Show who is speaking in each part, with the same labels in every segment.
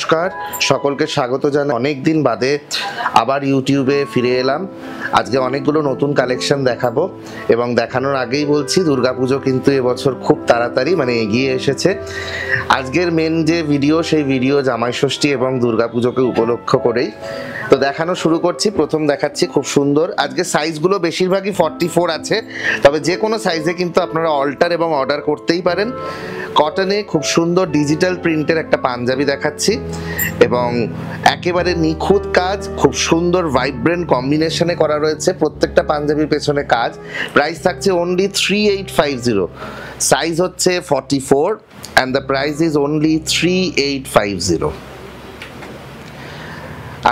Speaker 1: নমস্কার, সকলকে স্বাগত জানাই। অনেক দিন বাদে আবার ইউটিউবে ফিরে এলাম। আজকে অনেকগুলো নতুন কালেকশন দেখাবো এবং দেখানোর আগেই বলছি দুর্গাপুজো কিন্তু এবছর খুব তাড়াতাড়ি এগিয়ে এসেছে। আজকের মেন যে ভিডিও, সেই ভিডিও জামাই ষষ্ঠী এবং দুর্গাপুজোকে উপলক্ষ করেই তো দেখানো শুরু করছি। প্রথম দেখাচ্ছি খুব সুন্দর, আজকে সাইজগুলো বেশিরভাগই 44 আছে, তবে যে কোনো সাইজে কিন্তু আপনারা অল্টার এবং অর্ডার করতেই পারেন। কটনে খুব সুন্দর ডিজিটাল প্রিন্টের একটা পাঞ্জাবি দেখাচ্ছি এবং একেবারে নিখুঁত কাজ, খুব সুন্দর ভাইব্রেন্ট কম্বিনেশনে করা রয়েছে প্রত্যেকটা পাঞ্জাবির পেছনে কাজ। প্রাইস থাকছে অনলি 3850, সাইজ হচ্ছে 44 and the price is only 3850।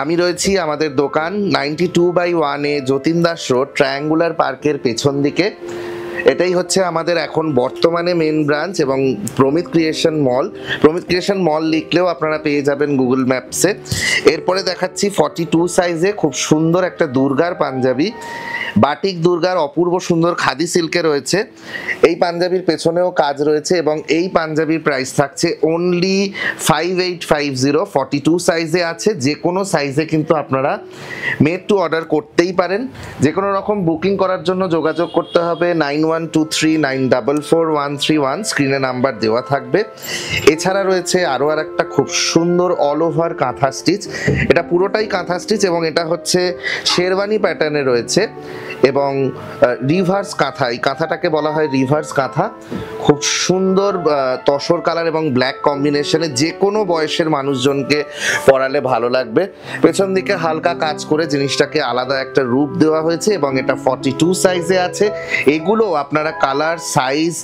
Speaker 1: আমি রয়েছি আমাদের দোকান 92/1 যতীন দাস রোড, ট্রায়াঙ্গুলার পার্কের পেছন দিকে। এটাই হচ্ছে আমাদের এখন বর্তমানে মেন ব্রাঞ্চ এবং প্রমিত ক্রিয়েশন মল। প্রমিত ক্রিয়েশন মল লিখলেও আপনারা পেয়ে যাবেন গুগল ম্যাপসে। এরপরে দেখাচ্ছি 42 সাইজে খুব সুন্দর একটা দুর্গার পাঞ্জাবি, বাটিক দুর্গার অপূর্ব সুন্দর খাদি সিল্কে রয়েছে। এই পাঞ্জাবির পেছনেও কাজ রয়েছে এবং এই পাঞ্জাবির প্রাইস থাকছে অনলি 5850। 42 সাইজে আছে। যে কোনো সাইজে কিন্তু আপনারা মেড টু অর্ডার করতেই পারেন। যে কোনো রকম বুকিং করার জন্য যোগাযোগ করতে হবে 9123944131, স্ক্রিনে নাম্বার দেওয়া থাকবে। এছাড়া রয়েছে আরও একটা খুব সুন্দর অল ওভার কাঁথা স্টিচ, এটা পুরোটাই কাঁথা স্টিচ এবং এটা হচ্ছে শেরওয়ানি প্যাটার্নে রয়েছে এবং রিভার্স কাঁথা, এই কাঁথাটাকে বলা হয় রিভার্স কাঁথা। খুব সুন্দর তসর কালার এবং ব্ল্যাক কম্বিনেশনে যে কোনো বয়সের মানুষজনকে পরালে ভালো লাগবে। পেছন দিকে হালকা কাজ করে জিনিসটাকে আলাদা একটা রূপ দেওয়া হয়েছে এবং এটা 42 সাইজে আছে। এগুলো আপনারা কালার, সাইজ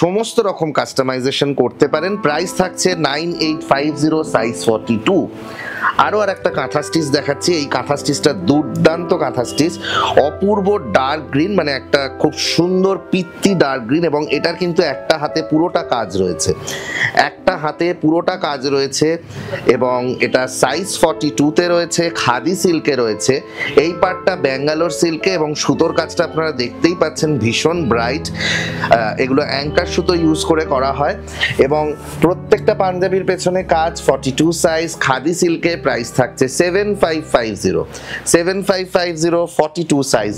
Speaker 1: সমস্ত রকম কাস্টমাইজেশন করতে পারেন। প্রাইস থাকছে 9850, সাইজ 42। আরও আর একটা কাঁথা স্টিচ দেখাচ্ছি। এই কাঁথা স্টিচটা দুর্দান্ত কাঁথা স্টিচ, অপূর্ব ডার্ক গ্রিন, একটা খুব সুন্দর পিত্তি ডার্ক গ্রিন এবং এটার কিন্তু একটা হাতে পুরোটা কাজ রয়েছে, একটা হাতে পুরোটা কাজ রয়েছে এবং এটা সাইজ 42তে রয়েছে, খাদি সিল্কে রয়েছে। এই পার্টটা ব্যাঙ্গালোর সিল্কে এবং সুতোর কাজটা আপনারা দেখতেই পাচ্ছেন ভীষণ ব্রাইট। এগুলো অ্যাঙ্কার সুতো ইউজ করে করা হয় এবং প্রত্যেকটা পাঞ্জাবির পেছনে কাজ। 42 সাইজ খাদি সিল্কে, প্রাইস থাকছে 7550, 42 সাইজ।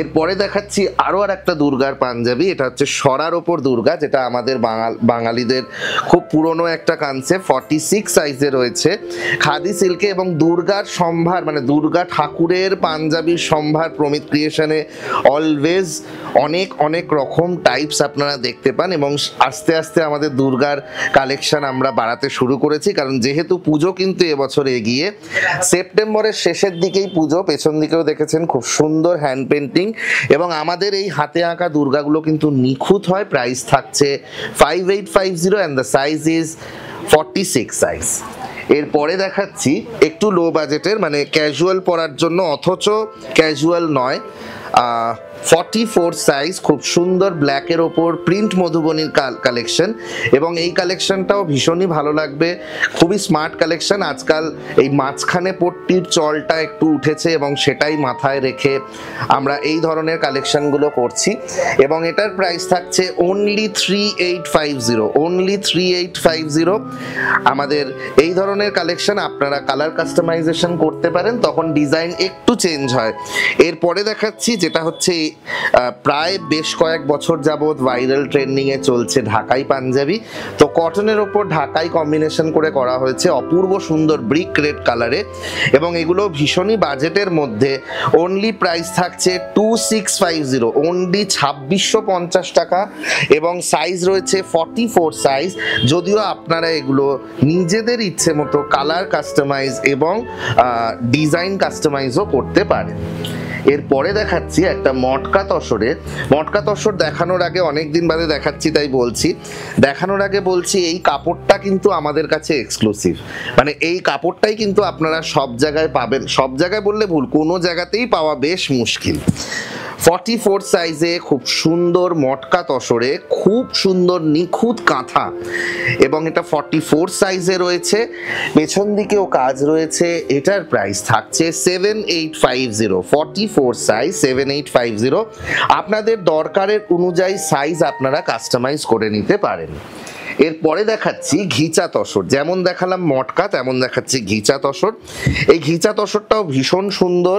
Speaker 1: এরপরে দেখাচ্ছি আরও আর একটা দুর্গার পাঞ্জাবি। এটা হচ্ছে সরার ওপর দুর্গা, যেটা আমাদের বাঙালিদের খুব পুরনো একটা কনসেপ্ট। 46 সাইজে রয়েছে, খাদি সিল্কে এবং দুর্গার সম্ভার, দুর্গা ঠাকুরের পাঞ্জাবির সম্ভার প্রমিত ক্রিয়েশনে অলওয়েজ অনেক রকম টাইপস আপনারা দেখতে পান এবং আস্তে আস্তে আমাদের দুর্গার কালেকশন আমরা বাড়াতে শুরু করেছি, কারণ যেহেতু পুজো কিন্তু এবছর এগিয়ে। সেপ্টেম্বরের শেষের দিকেই পুজো। পেছন দিকেও দেখেছেন খুব সুন্দর হ্যান্ড পেন্টিং এবং আমাদের এই হাতে আঁকা দুর্গাগুলো কিন্তু নিখুঁত হয়। প্রাইস থাকছে 5850 and the size is 46 size. এরপরে দেখাচ্ছি একটু লো বাজেটের, ক্যাজুয়াল পরার জন্য অথচ ক্যাজুয়াল নয়, 44 সাইজ, খুব সুন্দর ব্ল্যাকের ওপর প্রিন্ট মধুবনীর কালেকশন এবং এই কালেকশনটাও ভীষণই ভালো লাগবে। খুবই স্মার্ট কালেকশন। আজকাল এই মাঝখানে পট্টির চলটা একটু উঠেছে এবং সেটাই মাথায় রেখে আমরা এই ধরনের কালেকশনগুলো করছি এবং এটার প্রাইস থাকছে অনলি 3850, অনলি 3850। আমাদের এই ধরনের কালেকশন আপনারা কালার কাস্টমাইজেশন করতে পারেন, তখন ডিজাইন একটু চেঞ্জ হয়। এরপরে দেখাচ্ছি যেটা হচ্ছে প্রায় বেশ কয়েক বছর যাবৎ ভাইরাল ট্রেন্ডিং এ চলছে ঢাকাই পাঞ্জাবি। তো কটনের ওপর ঢাকাই কম্বিনেশন করে করা হয়েছে অপূর্ব সুন্দর ব্রিক রেড কালারে এবং এগুলো ভীষণই বাজেটের মধ্যে। অনলি প্রাইস থাকছে 2650, অনলি 2650 টাকা এবং সাইজ রয়েছে 44 সাইজ। যদিও আপনারা এগুলো নিজেদের ইচ্ছে মতো কালার কাস্টমাইজ এবং ডিজাইন কাস্টমাইজও করতে পারেন। এরপরে দেখাচ্ছি একটা মটকা তসর দেখানোর আগে, অনেকদিন বাদে দেখাচ্ছি তাই বলছি, দেখানোর আগে বলছি এই কাপড়টা কিন্তু আমাদের কাছে এক্সক্লুসিভ। এই কাপড়টাই কিন্তু আপনারা সব জায়গায় পাবেন, সব জায়গায় বললে ভুল, কোনো জায়গাতেই পাওয়া বেশ মুশকিল। 44 সাইজে খুব সুন্দর মটকা তসরে খুব সুন্দর নিখুঁত কাঁথা এবং এটা 44 সাইজে রয়েছে, পেছন দিকেও কাজ রয়েছে। এটার প্রাইস থাকছে 7850, 44 সাইজ 7850। আপনাদের দরকারের অনুযায়ী সাইজ আপনারা কাস্টমাইজ করে নিতে পারেন। এরপরে দেখাচ্ছি ঘিচা তসর। যেমন দেখালাম মটকা, তেমন দেখাচ্ছি ঘিচা তসর। এই ঘিচা তসরটাও ভীষণ সুন্দর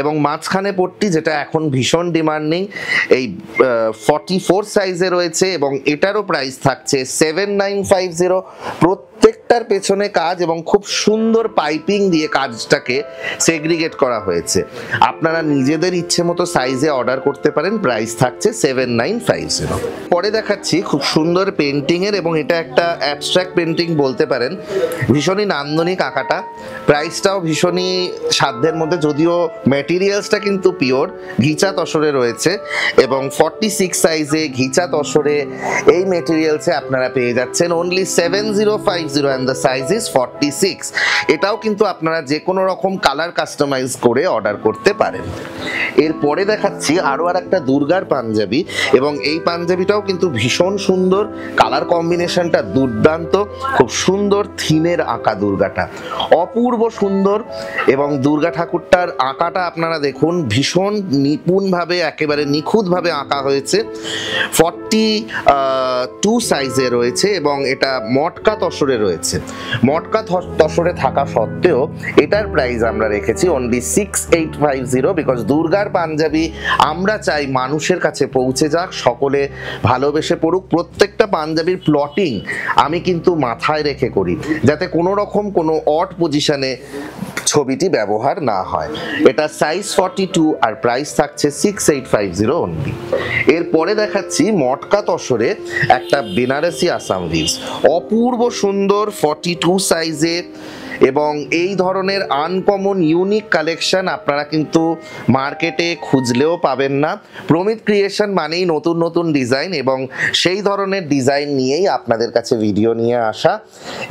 Speaker 1: এবং মাঝখানে পট্টি, যেটা এখন ভীষণ ডিমান্ডিং। এই 44 সাইজে রয়েছে এবং এটারও প্রাইস থাকছে 7950। প্রত্যেকটার পেছনে কাজ এবং খুব সুন্দর পাইপিং দিয়ে কাজটাকে সেগ্রিগেট করা হয়েছে। আপনারা নিজেদের ইচ্ছে মতো সাইজে অর্ডার করতে পারেন, প্রাইস থাকছে 7950। পরে দেখাচ্ছি খুব সুন্দর পেন্টিং এর, এবং এটা একটা অ্যাবস্ট্রাক্ট পেন্টিং বলতে পারেন, ভীষণই নান্দনিক আঁকাটা। প্রাইসটাও ভীষণই সাধ্যের মধ্যে, যদিও ম্যাটেরিয়ালসটা কিন্তু পিওর ঘিচা তসরে রয়েছে এবং 46 সাইজে ঘিচা তসরে এই ম্যাটেরিয়ালসে আপনারা পেয়ে যাচ্ছেন only 7050 and the size is 46। এটাও কিন্তু আপনারা যে কোনো রকম কালার কাস্টমাইজ করে অর্ডার করতে পারেন। এরপরে দেখাচ্ছি আরো আর একটা দুর্গার পাঞ্জাবি, এবং এই পাঞ্জাবিটাও কিন্তু ভীষণ সুন্দর, কালার কম্বিনেশনটা দুর্দান্ত, খুব সুন্দর থিমের আঁকা দুর্গাটা, অপূর্ব সুন্দর। এবং দুর্গা ঠাকুরটার আঁকাটা আপনারা দেখুন, ভীষণ নিপুণভাবে একেবারে নিখুঁতভাবে আঁকা হয়েছে। 42 সাইজে রয়েছে এবং এটা মটকা তসরে রয়েছে। মটকা তসরে থাকা সত্ত্বেও এটার প্রাইস আমরা রেখেছি অনলি 6850, বিকজ দুর্গার পাঞ্জাবি আমরা চাই মানুষের কাছে পৌঁছে যাক, সকলে ভালোবেসে পড়ুক। প্রত্যেকটা পাঞ্জাবির প্লটিং আমি কিন্তু মাথায় রেখে করি, যাতে কোনো রকম কোনো অড পজিশনে ছবিটি ব্যবহার না হয়। এটা সাইজ 42 আর প্রাইস থাকছে 6850 অনলি। এরপরে দেখাচ্ছি মটকা তসরে একটা বেনারসি আসাম ভিজ, অপূর্ব সুন্দর 42 সাইজে, এবং এই ধরনের আনকমন ইউনিক কালেকশন আপনারা কিন্তু মার্কেটে খুঁজলেও পাবেন না। প্রমিত ক্রিয়েশন মানেই নতুন নতুন ডিজাইন, এবং সেই ধরনের ডিজাইন নিয়েই আপনাদের কাছে ভিডিও নিয়ে আসা।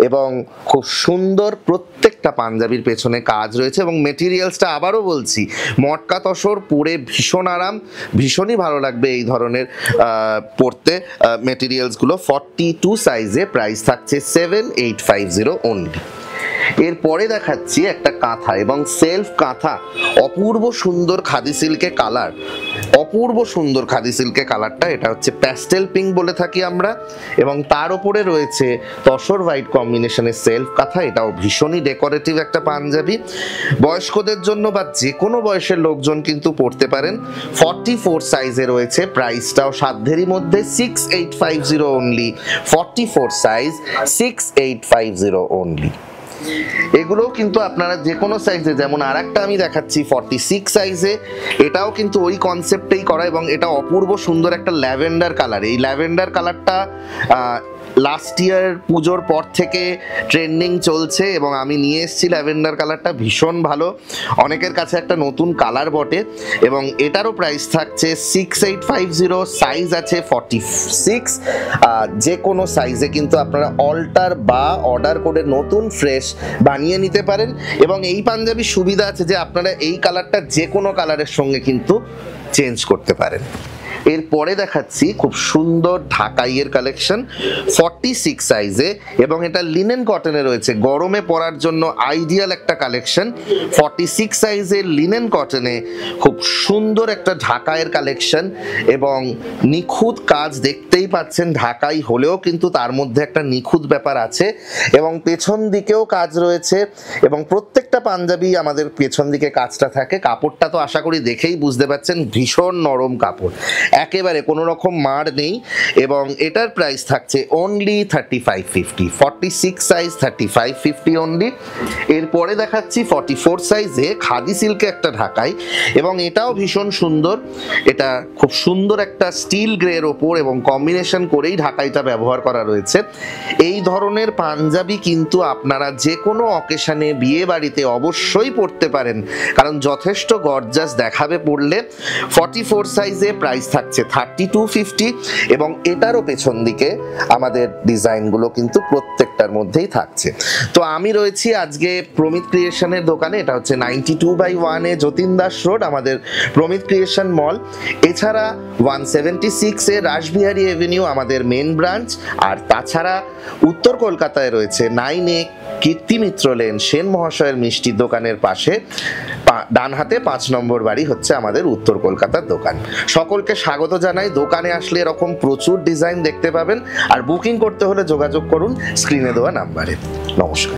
Speaker 1: এবং খুব সুন্দর প্রত্যেকটা পাঞ্জাবির পেছনে কাজ রয়েছে, এবং মেটেরিয়ালসটা আবারও বলছি মটকা তসর, পরে ভীষণ আরাম, ভীষণই ভালো লাগবে এই ধরনের পরতে মেটেরিয়ালসগুলো। 42 সাইজে প্রাইস থাকছে 7850 অনলি। এরপরে দেখাচ্ছি একটা কাঁথা এবং সেলফ কাঁথা, অপূর্ব সুন্দর খাদি সিল্কে কালার, অপূর্ব সুন্দর খাদি সিল্কে কালারটা। এটা হচ্ছে প্যাস্টেল পিঙ্ক বলে থাকি আমরা, এবং তার উপরে রয়েছে তসর হোয়াইট কম্বিনেশনের সেলফ কাঁথা। এটাও ভীষণই ডেকোরেটিভ একটা পাঞ্জাবি, বয়স্কদের জন্য বা যে কোনো বয়সের লোকজন কিন্তু পরতে পারেন। 44 সাইজে রয়েছে, প্রাইসটাও সাধ্যেরই মধ্যে 6850 অনলি। 44 size 6850 only. এগুলোও কিন্তু আপনারা যে কোনো সাইজে, যেমন আর একটা আমি দেখাচ্ছি 46 সাইজে, এটাও কিন্তু ওই কনসেপ্টেই করা, এবং এটা অপূর্ব সুন্দর একটা ল্যাভেন্ডার কালার। এই ল্যাভেন্ডার কালারটা লাস্ট ইয়ার পুজোর পর থেকে ট্রেন্ডিং চলছে, এবং আমি নিয়ে এসেছি ল্যাভেন্ডার কালারটা, ভীষণ ভালো, অনেকের কাছে একটা নতুন কালার বটে। এবং এটারও প্রাইস থাকছে 6850, সাইজ আছে 46। যে কোনো সাইজে কিন্তু আপনারা অল্টার বা অর্ডার করে নতুন ফ্রেশ বানিয়ে নিতে পারেন। এবং এই পাঞ্জাবির সুবিধা আছে যে আপনারা এই কালারটা যে কোনো কালারের সঙ্গে কিন্তু চেঞ্জ করতে পারেন। এরপরে দেখাচ্ছি খুব সুন্দর ঢাকাইয়ের কালেকশন 46 সাইজে, এবং এটা লিনেন কটনে রয়েছে, গরমে পরার জন্য আইডিয়াল একটা কালেকশন। 46 সাইজের লিনেন কটনে খুব সুন্দর একটা ঢাকাইয়ের কালেকশন, এবং নিখুঁত কাজ দেখতেই পাচ্ছেন। ঢাকাই হলেও কিন্তু তার মধ্যে একটা নিখুঁত ব্যাপার আছে, এবং পেছন দিকেও কাজ রয়েছে, এবং প্রত্যেকটা পাঞ্জাবি আমাদের পেছন দিকে কাজটা থাকে। কাপড়টা তো আশা করি দেখেই বুঝতে পারছেন, ভীষণ নরম কাপড়, একেবারে কোনো রকম মার নেই। এবং এটার প্রাইস থাকছে অনলি 3550, 46 সাইজ 3550 অনলি। এরপরে দেখাচ্ছি 44 সাইজে খাদি সিল্কে একটা ঢাকাই, এবং এটাও ভীষণ সুন্দর। এটা খুব সুন্দর একটা স্টিল গ্রের ওপর, এবং কম্বিনেশন করেই ঢাকাইটা ব্যবহার করা রয়েছে। এই ধরনের পাঞ্জাবি কিন্তু আপনারা যে কোনো অকেশনে, বিয়ে বাড়িতে অবশ্যই পরতে পারেন, কারণ যথেষ্ট গর্জাস দেখাবে পরলে। 44 সাইজে প্রাইস থাকছে 3250, এবং এটারও পেছন দিকে আমাদের ডিজাইনগুলো কিন্তু প্রত্যেকটা ঘন্টার মধ্যেই থাকছে। তো আমি রয়েছি আজকে প্রমিত ক্রিয়েশনের দোকানে, এটা হচ্ছে 92/1 যতীন দাস রোড আমাদের প্রমিত ক্রিয়েশন মল। এছাড়া 176 রাসবিহারী এভিনিউ আমাদের মেন ব্রাঞ্চ। আর তাছাড়া উত্তর কলকাতায় রয়েছে 9A কীর্তি মিত্র লেন সেন মহাশয়ের মিষ্টির দোকানের পাশে ডান হাতে 5 নম্বর বাড়ি হচ্ছে আমাদের উত্তর কলকাতার দোকান। সকলকে স্বাগত জানাই। দোকানে আসলে এরকম প্রচুর ডিজাইন দেখতে পাবেন। আর বুকিং করতে হলে যোগাযোগ করুন স্ক্রিনে দেওয়া নাম্বারে। নমস্কার।